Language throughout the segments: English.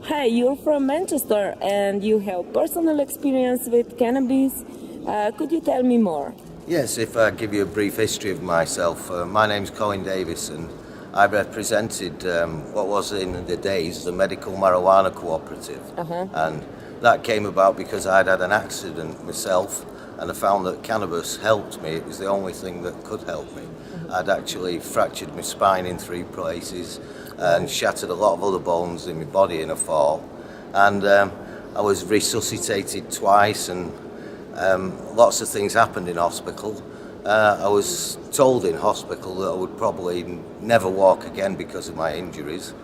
Hi, you're from Manchester and you have personal experience with cannabis. Could you tell me more? Yes, if I give you a brief history of myself, my name's Colin Davidsonom. I represented what was in the days the Medical Marijuana Cooperative, and that came about because I'd had an accident myself and I found that cannabis helped me. It was the only thing that could help me. I'd actually fractured my spine in 3 places and shattered a lot of other bones in my body in a fall, and I was resuscitated twice, and lots of things happened in hospital. I was told in hospital that I would probably never walk again because of my injuries,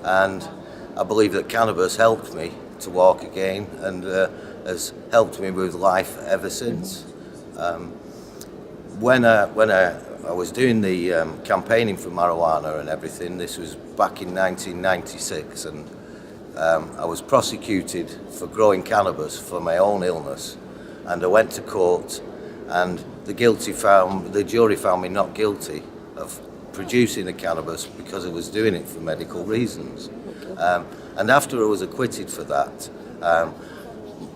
and I believe that cannabis helped me to walk again and has helped me with life ever since. When I was doing the campaigning for marijuana and everything, this was back in 1996, and I was prosecuted for growing cannabis for my own illness, and I went to court, and the jury found me not guilty of producing the cannabis because I was doing it for medical reasons. And after I was acquitted for that,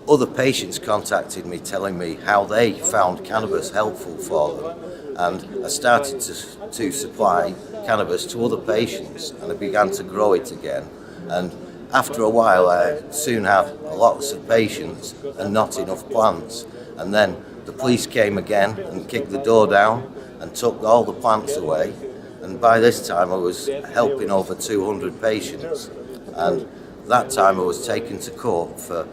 other patients contacted me telling me how they found cannabis helpful for them, and I started to supply cannabis to other patients, and I began to grow it again. And after a while I soon had lots of patients and not enough plants, and then the police came again and kicked the door down and took all the plants away, and by this time I was helping over 200 patients, and that time I was taken to court for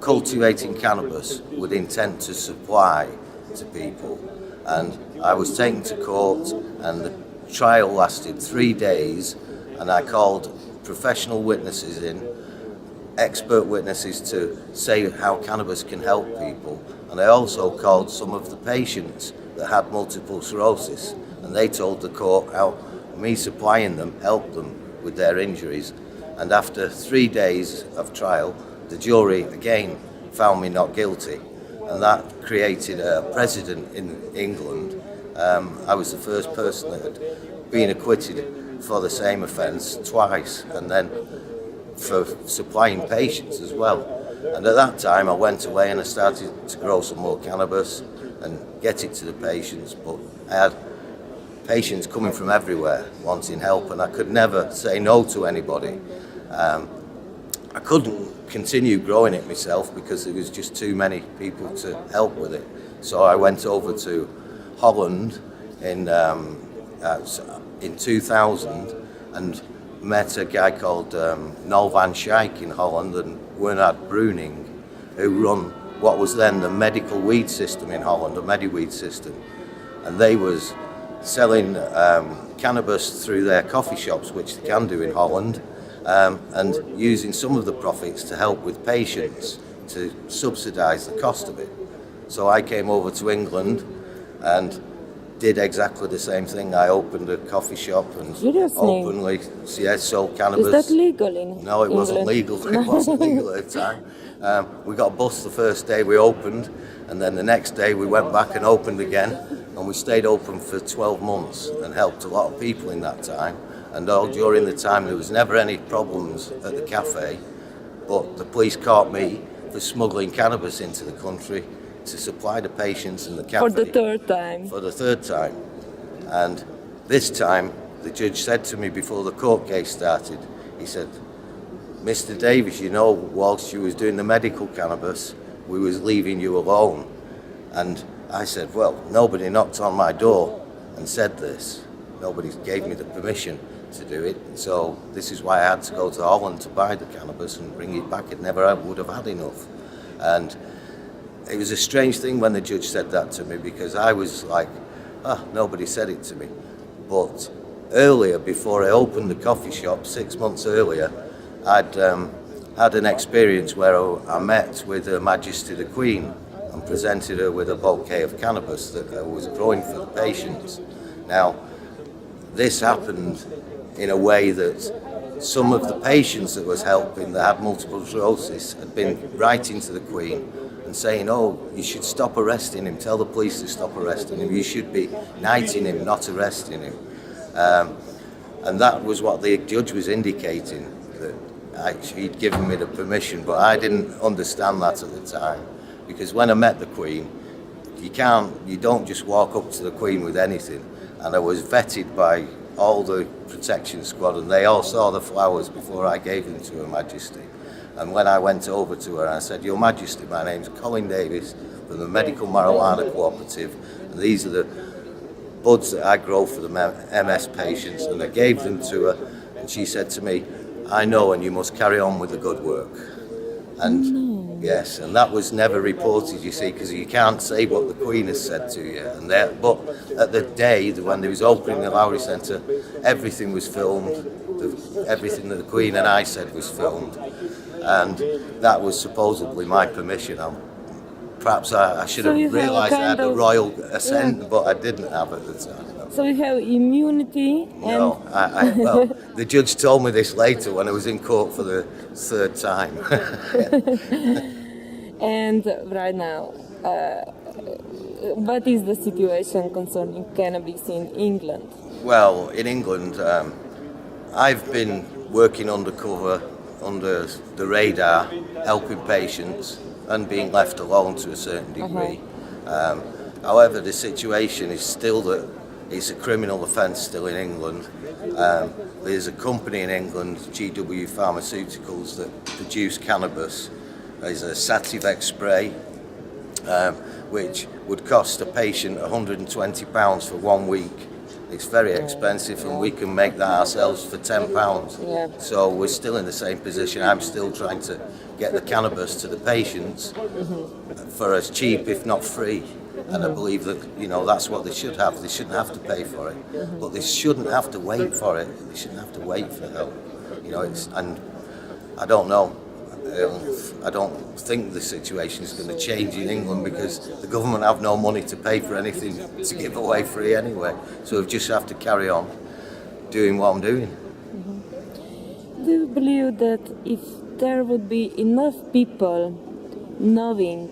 cultivating cannabis with intent to supply to people. And I was taken to court, and the trial lasted 3 days, and I called professional witnesses in, expert witnesses, to say how cannabis can help people. And I also called some of the patients that had multiple sclerosis, and they told the court how me supplying them helped them with their injuries. And after 3 days of trial, the jury again found me not guilty, and that created a precedent in England. I was the first person that had been acquitted for the same offence twice, and then for supplying patients as well. And at that time I went away and I started to grow some more cannabis and get it to the patients, but I had patients coming from everywhere wanting help, and I could never say no to anybody. I couldn't continue growing it myself because there was just too many people to help with it. So I went over to Holland in 2000 and met a guy called Nol van Schaik in Holland and Bernard Bruning, who run what was then the medical weed system in Holland, the MediWeed system. And they was selling cannabis through their coffee shops, which they can do in Holland, and using some of the profits to help with patients to subsidise the cost of it. So I came over to England and did exactly the same thing. I opened a coffee shop and openly sold cannabis. Is that legal in England? No, it wasn't legal. It wasn't legal at the time. We got bust the first day we opened, and then the next day we went back and opened again, and we stayed open for 12 months and helped a lot of people in that time. And all during the time there was never any problems at the cafe, but the police caught me for smuggling cannabis into the country to supply the patients in the cafe. For the third time. For the third time. And this time the judge said to me before the court case started, he said, "Mr. Davis, you know, whilst you was doing the medical cannabis, we was leaving you alone." And I said, well, nobody knocked on my door and said this. Nobody gave me the permission to do it. So this is why I had to go to Holland to buy the cannabis and bring it back. It never would have had enough. And it was a strange thing when the judge said that to me, because I was like, nobody said it to me. But earlier, before I opened the coffee shop, 6 months earlier, I'd had an experience where I met with Her Majesty the Queen and presented her with a bouquet of cannabis that I was growing for the patients. Now, this happened in a way that some of the patients that was helping that had multiple sclerosis had been writing to the Queen and saying, "Oh, you should stop arresting him, tell the police to stop arresting him, you should be knighting him, not arresting him." And that was what the judge was indicating, that he'd given me the permission, but I didn't understand that at the time, because when I met the Queen, you don't just walk up to the Queen with anything, and I was vetted by all the protection squad, and they all saw the flowers before I gave them to Her Majesty. And when I went over to her, I said, "Your Majesty, my name's Colin Davis from the Medical Marijuana Cooperative, and these are the buds that I grow for the MS patients," and I gave them to her, and she said to me, "I know, and you must carry on with the good work." And yes, and that was never reported, you see, because you can't say what the Queen has said to you. And but at the day when they was opening the Lowry Centre, everything was filmed. Everything that the Queen and I said was filmed, and that was supposedly my permission. Perhaps I should have realised I had the royal assent, but I didn't have at the time. So you have immunity? No, well, the judge told me this later when I was in court for the third time. And right now, what is the situation concerning cannabis in England? Well, in England, I've been working undercover, under the radar, helping patients and being left alone to a certain degree. However, the situation is still that it's a criminal offence still in England. There's a company in England, GW Pharmaceuticals, that produce cannabis. There's a Sativex spray, which would cost a patient £120 for 1 week. It's very expensive, and we can make that ourselves for £10. Yeah. So we're still in the same position. I'm still trying to get the cannabis to the patients for as cheap, if not free. And I believe that, that's what they should have. They shouldn't have to pay for it, but they shouldn't have to wait for it. They shouldn't have to wait for help. And I don't know. I don't think the situation is going to change in England, because the government have no money to pay for anything to give away free anyway. So we just have to carry on doing what I'm doing. Do you believe that if there would be enough people knowing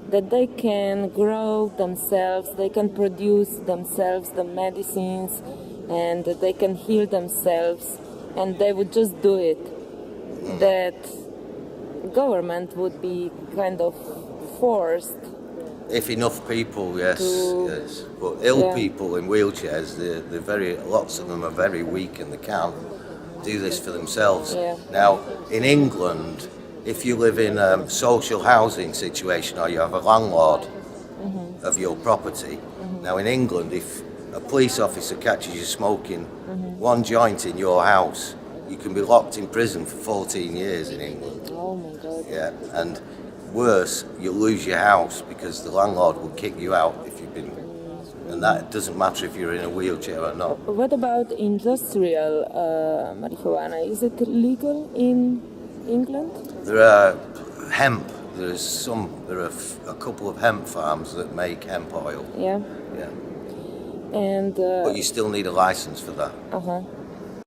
that they can grow themselves, they can produce themselves the medicines, and that they can heal themselves, and they would just do it, that government would be kind of forced? If enough people, yes. But ill people in wheelchairs, lots of them are very weak and they can't do this for themselves. Yeah. Now, in England, if you live in a social housing situation or you have a landlord of your property, now in England, if a police officer catches you smoking one joint in your house, you can be locked in prison for 14 years in England. Oh my God. Yeah, and worse, you lose your house because the landlord will kick you out if you've been, and that doesn't matter if you're in a wheelchair or not. What about industrial marijuana? Is it legal in England? There are hemp. There are a couple of hemp farms that make hemp oil. Yeah. Yeah. And but you still need a license for that.